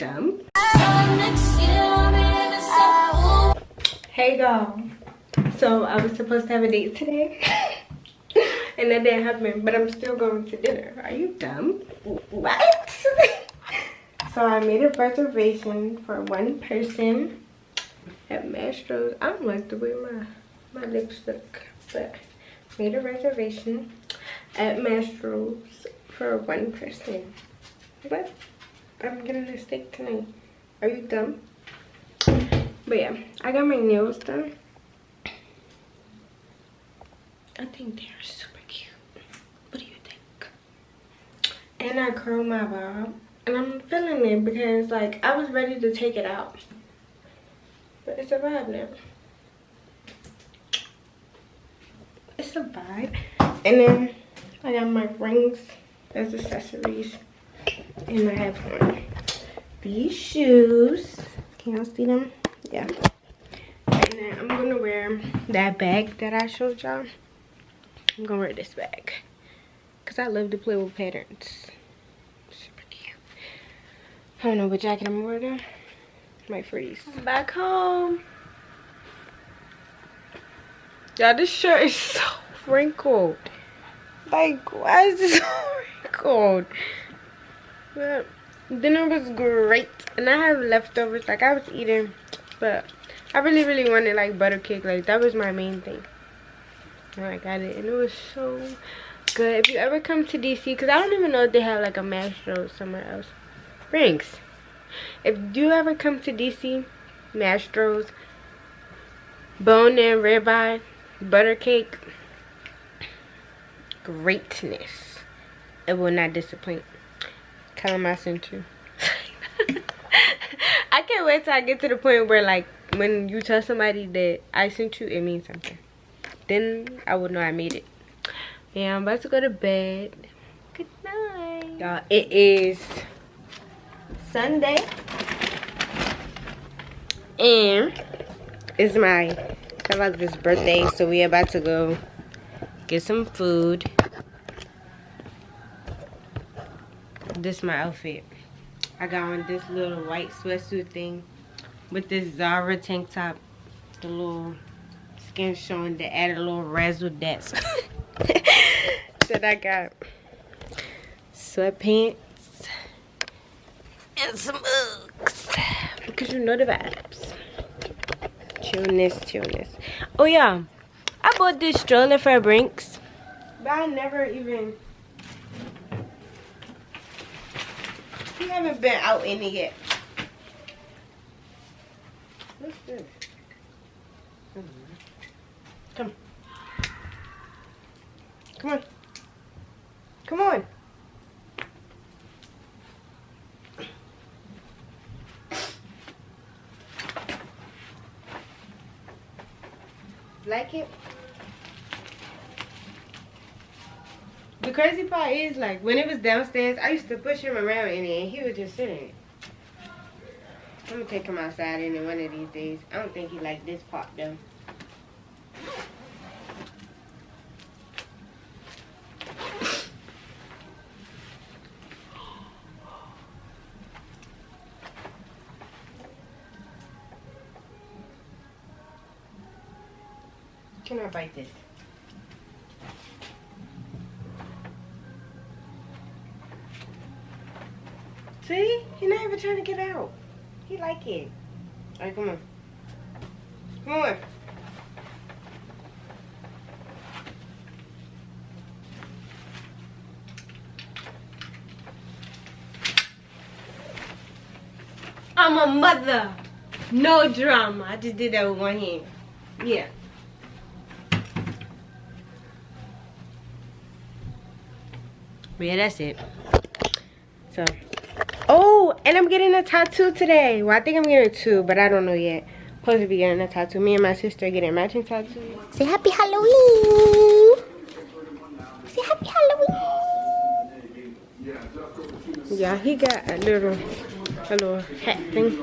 dumb? Hey y'all. So I was supposed to have a date today. And that didn't happen, but I'm still going to dinner. Are you dumb? What? So I made a reservation for one person at Mastro's. I don't like to wear my lipstick, but made a reservation at Mastro's for one person. What? I'm getting a steak tonight. Are you dumb? But yeah, I got my nails done. I think they are super cute. What do you think? And I curled my bob. And I'm feeling it because, like, I was ready to take it out. But it's a vibe now. It's a vibe. And then I got my rings as accessories. And I have on these shoes. Can y'all see them? Yeah. And then I'm going to wear that bag that I showed y'all. I'm going to wear this bag. Because I love to play with patterns. Super cute. I don't know what jacket I'm wearing. Might freeze. I'm back home. Y'all, this shirt is so wrinkled. Like, why is this so wrinkled? But dinner was great. And I have leftovers. Like, I was eating. But I really wanted, like, butter cake. Like, that was my main thing. And I got it. And it was so good. If you ever come to DC, because I don't even know if they have, like, a Mastro's somewhere else. Rings. If you ever come to DC, Mastro's, bone-in ribeye, butter cake, greatness. It will not disappoint. Tell them I sent you. I can't wait till I get to the point where, like, when you tell somebody that I sent you, it means something. Then I would know I made it. Yeah, I'm about to go to bed. Good night. Y'all, it is Sunday. And it's my husband's birthday, so we about to go get some food. This is my outfit. I got on this little white sweatsuit thing with this Zara tank top, the little skin showing that added a little razzle dazzle. Then I got sweatpants and some Uggs because you know the vibes. Chillness. Oh yeah, I bought this stroller for Brinks, but I never even. We haven't been out in it yet. What's this? Come on. Come on. Like it? The crazy part is, like, when it was downstairs, I used to push him around in it and he would just sit in it. I'm gonna take him outside in it one of these days. I don't think he liked this part though. Can I bite this? See? He's not even trying to get out. He like it. Alright, come on. Come on. I'm a mother. No drama. I just did that with one hand. Yeah. But yeah, that's it. So, oh, and I'm getting a tattoo today. Well, I think I'm getting two, but I don't know yet. Supposed to be getting a tattoo. Me and my sister are getting matching tattoos. Say happy Halloween. Say happy Halloween. Yeah, he got a little hat thing.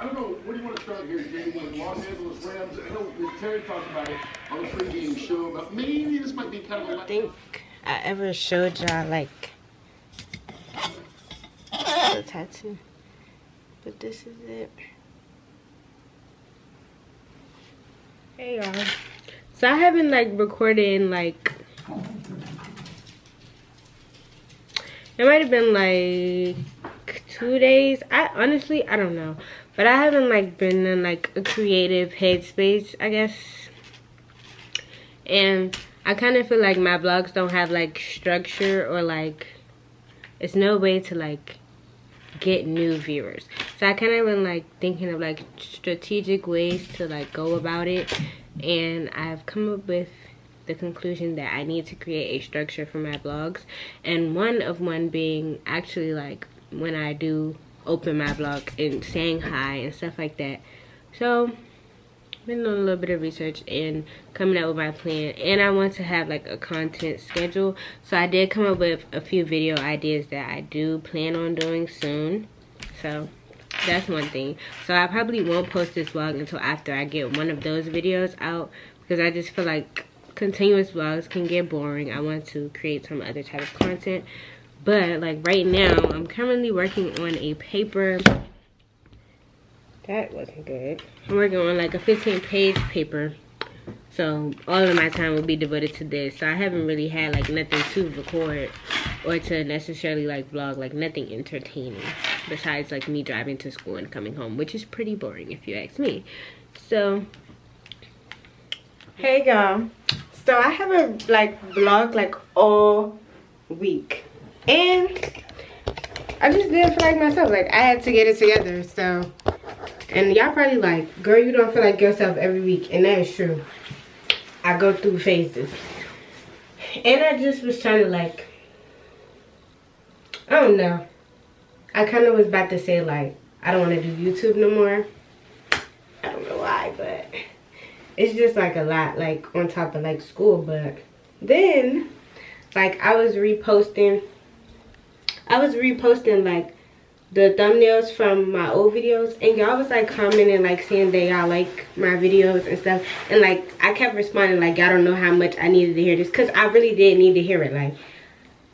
I don't know, what do you want to start here, Jay? Los Angeles Rams? I know Terry talked about it on the pregame show, but maybe this might be kind of I think I ever showed y'all, like, also a tattoo. But this is it. Hey y'all. So I haven't like recorded in like, it might have been like 2 days. I don't know. But I haven't like been in like a creative headspace, I guess. And I kind of feel like my vlogs don't have like structure, or like it's no way to like get new viewers. So I kind of been like thinking of like strategic ways to like go about it, and I've come up with the conclusion that I need to create a structure for my vlogs, and one being actually like when I do open my vlog and saying hi and stuff like that. So been doing a little bit of research and coming up with my plan, and I want to have like a content schedule. So I did come up with a few video ideas that I do plan on doing soon. So that's one thing. So I probably won't post this vlog until after I get one of those videos out, because I just feel like continuous vlogs can get boring. I want to create some other type of content. But like right now, I'm currently working on a paper. That wasn't good. I'm working on like a 15-page paper. So all of my time will be devoted to this. So I haven't really had like nothing to record or to necessarily like vlog, like nothing entertaining besides like me driving to school and coming home, which is pretty boring if you ask me. So hey y'all. So I haven't like vlogged like all week. And I just didn't feel like myself. Like I had to get it together. So, and y'all probably like, girl, you don't feel like yourself every week. And that is true. I go through phases. And I just was trying to like, I don't know. I kind of was about to say like, I don't want to do YouTube no more. I don't know why, but it's just like a lot like on top of like school. But then like I was reposting like the thumbnails from my old videos, and y'all was like commenting like saying that y'all like my videos and stuff, and like I kept responding like y'all don't know how much I needed to hear this, because I really did need to hear it. Like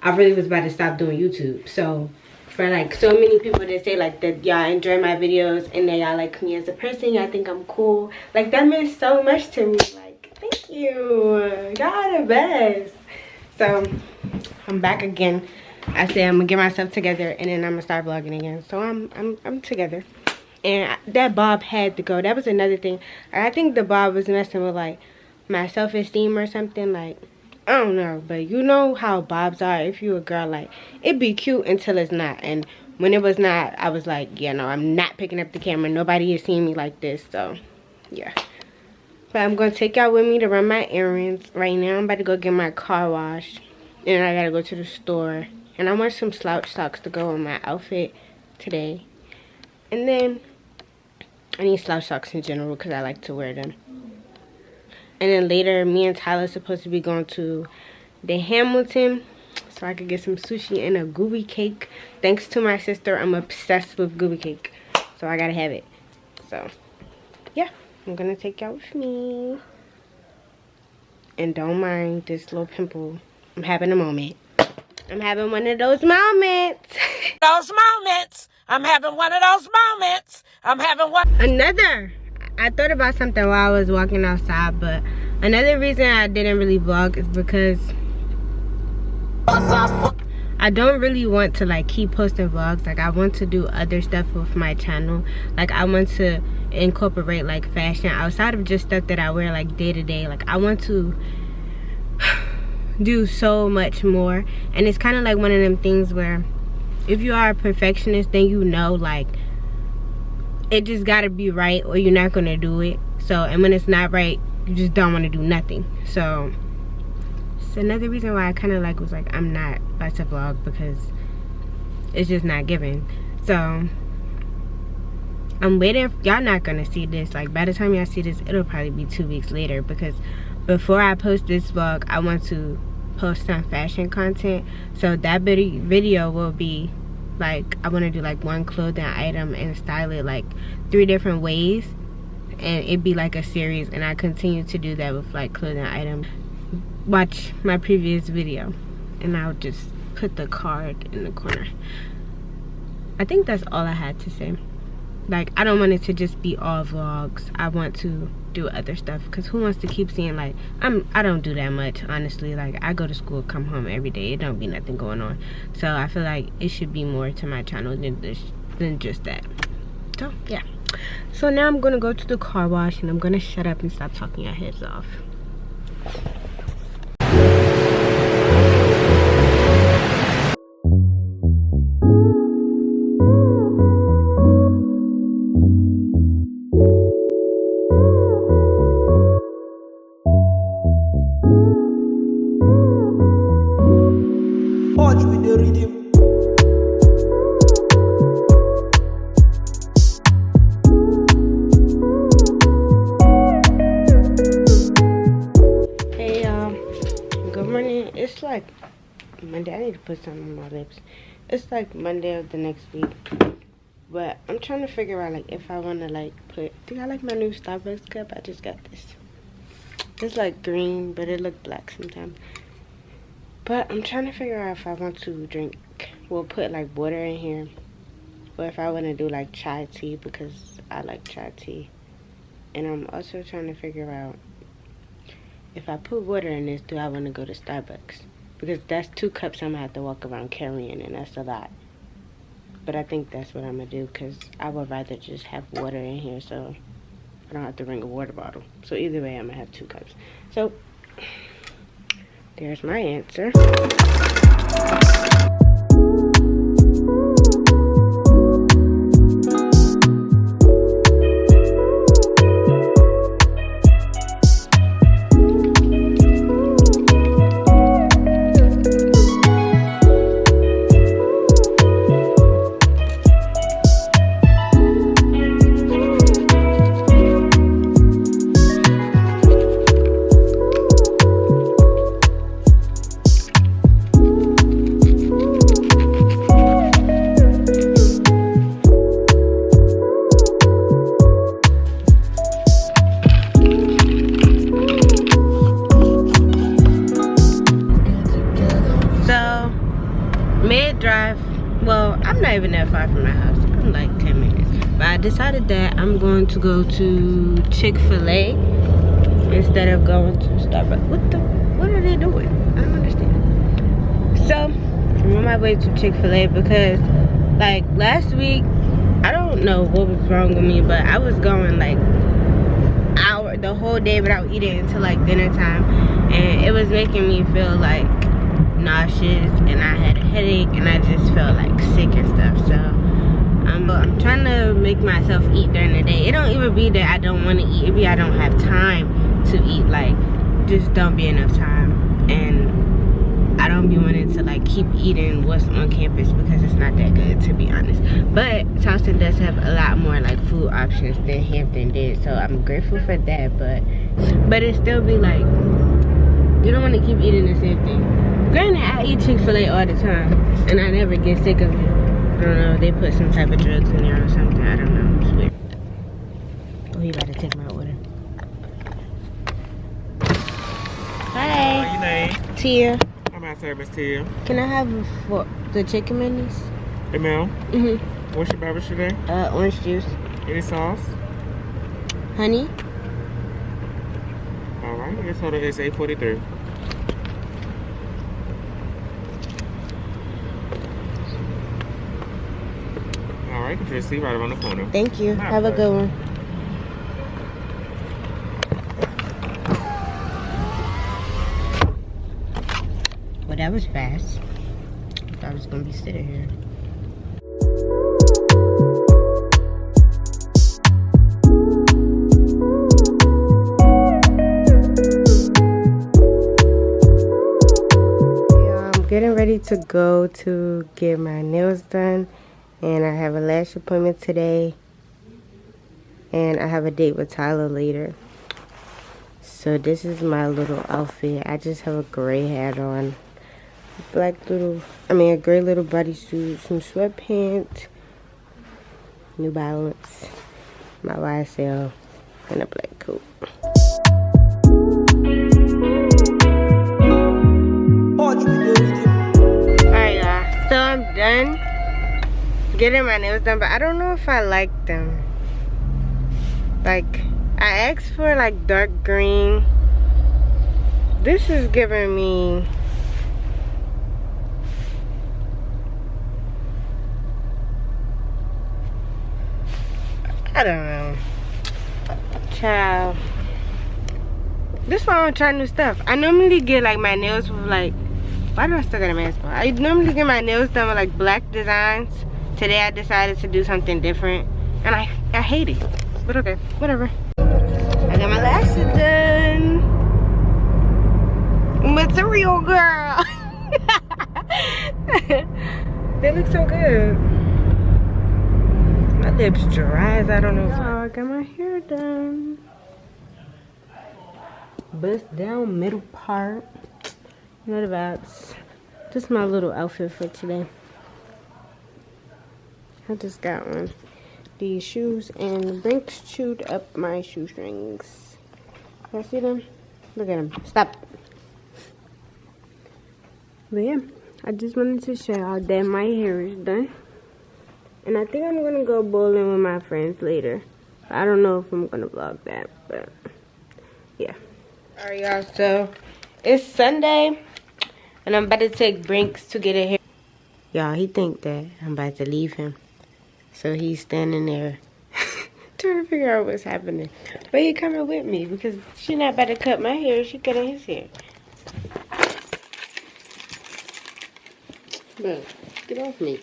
I really was about to stop doing YouTube. So for like so many people that say like that y'all enjoy my videos and that y'all like me as a person, y'all think I'm cool, like that means so much to me. Like thank you, y'all the best. So I'm back again. I said I'm gonna get myself together and then I'm gonna start vlogging again. So I'm together. And that bob had to go. That was another thing. I think the bob was messing with like my self-esteem or something. Like I don't know, but you know how bobs are. If you a girl, like it'd be cute until it's not. And when it was not, I was like, yeah, no, I'm not picking up the camera. Nobody is seeing me like this. So yeah. But I'm gonna take y'all with me to run my errands. Right now I'm about to go get my car washed, and I gotta go to the store. And I want some slouch socks to go on my outfit today. And then I need slouch socks in general because I like to wear them. And then later, me and Tyler are supposed to be going to the Hamilton so I could get some sushi and a gooey cake. Thanks to my sister, I'm obsessed with gooey cake. So I gotta have it. So, yeah. I'm gonna take y'all with me. And don't mind this little pimple. I'm having a moment. I'm having one of those moments. I'm having one of those moments. I thought about something while I was walking outside, but another reason I didn't really vlog is because I don't really want to like keep posting vlogs. Like I want to do other stuff with my channel. Like I want to incorporate like fashion outside of just stuff that I wear like day to day. Like I want to do so much more, and it's kind of like one of them things where if you are a perfectionist, then you know like it just gotta be right or you're not gonna do it. So, and when it's not right, you just don't want to do nothing. So it's another reason why I kind of like was like I'm not about to vlog, because it's just not given. So I'm waiting. Y'all not gonna see this, like by the time y'all see this it'll probably be 2 weeks later, because before I post this vlog I want to post some fashion content. So that video will be like, I want to do like one clothing item and style it like 3 different ways, and it'd be like a series, and I continue to do that with like clothing items. Watch my previous video and I'll just put the card in the corner. I think that's all I had to say. Like, I don't want it to just be all vlogs. I want to do other stuff, because who wants to keep seeing, like, I don't do that much, honestly. Like, I go to school, come home every day. It don't be nothing going on. So I feel like it should be more to my channel than just that. So yeah. So now I'm gonna go to the car wash, and I'm gonna shut up and stop talking your heads off. It's like Monday. I need to put something on my lips. It's like Monday of the next week, but I'm trying to figure out, like, if I want to, like, do I like my new Starbucks cup? I just got this. It's like green, but it look black sometimes. But I'm trying to figure out if I want to drink, put like water in here, or if I want to do like chai tea, because I like chai tea. And I'm also trying to figure out, if I put water in this, do I want to go to Starbucks? Because that's 2 cups I'm going to have to walk around carrying, and that's a lot. But I think that's what I'm going to do, because I would rather just have water in here, so I don't have to bring a water bottle. So either way, I'm going to have 2 cups. So there's my answer. Well, I'm not even that far from my house. I'm like 10 minutes. But I decided that I'm going to go to Chick-fil-A instead of going to Starbucks. What are they doing? I don't understand. So I'm on my way to Chick-fil-A because, like, last week, I don't know what was wrong with me, but I was going like the whole day without eating until like dinner time, and it was making me feel like nauseous, and I had a headache, and I just felt like sick and stuff. So I'm trying to make myself eat during the day. It don't even be that I don't want to eat, it be I don't have time to eat. Like, just don't be enough time, and I don't be wanting to like keep eating what's on campus because it's not that good, to be honest. But Charleston does have a lot more like food options than Hampton did, so I'm grateful for that. But it still be like, you don't want to keep eating the same thing. Granted, I eat Chick-fil-A all the time, and I never get sick of it. I don't know, they put some type of drugs in there or something. I don't know, it's weird. Oh, you gotta take my order. Hi. What's your name? Tia. I'm at service, Tia. Can I have the chicken minis? Hey, ma'am. Mm-hmm. What's your beverage today? Orange juice. Any sauce? Honey? All right, your total is $8.43. All right, get your receipt right around the corner. Thank you. Have a good one. Well, that was fast. I thought I was gonna be sitting here. I'm getting ready to go to get my nails done, and I have a lash appointment today, and I have a date with Tyler later. So this is my little outfit. I just have a gray hat on, a gray little bodysuit, some sweatpants, New Balance, my YSL, and a black coat. Alright, y'all, so I'm done. getting my nails done, but I don't know if I like them. Like, I asked for like dark green. This is giving me I don't know. Child. This is why I don't try new stuff. I normally get like my nails with like, why do I still got a mask on? I normally get my nails done with like black designs. Today I decided to do something different. And I hate it. But okay, whatever. I got my lashes done. It's a real girl. They look so good. My lips dry as I don't know. Oh, I got my hair done. Bust down middle part. You know the vibes. This is my little outfit for today. I just got one. These shoes, and Brinks chewed up my shoestrings. Y'all see them? Look at them. Stop. But yeah, I just wanted to show y'all that my hair is done. And I think I'm gonna go bowling with my friends later. I don't know if I'm gonna vlog that, but yeah. Alright y'all, so it's Sunday and I'm about to take Brinks to get a hair. Y'all, he think that I'm about to leave him. So he's standing there trying to figure out what's happening. But he coming with me because she not about to cut my hair, she cutting his hair. Bro, get off me.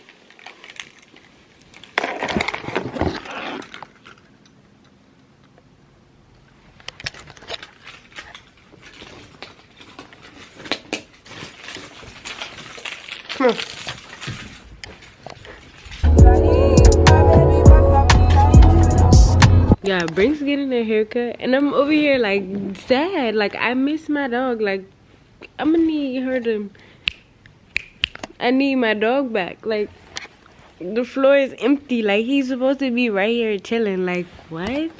Come on. Yeah, Brink's getting a haircut and I'm over here like sad. Like I miss my dog. Like I'm gonna need her to, I need my dog back. Like the floor is empty. Like he's supposed to be right here chilling. Like what?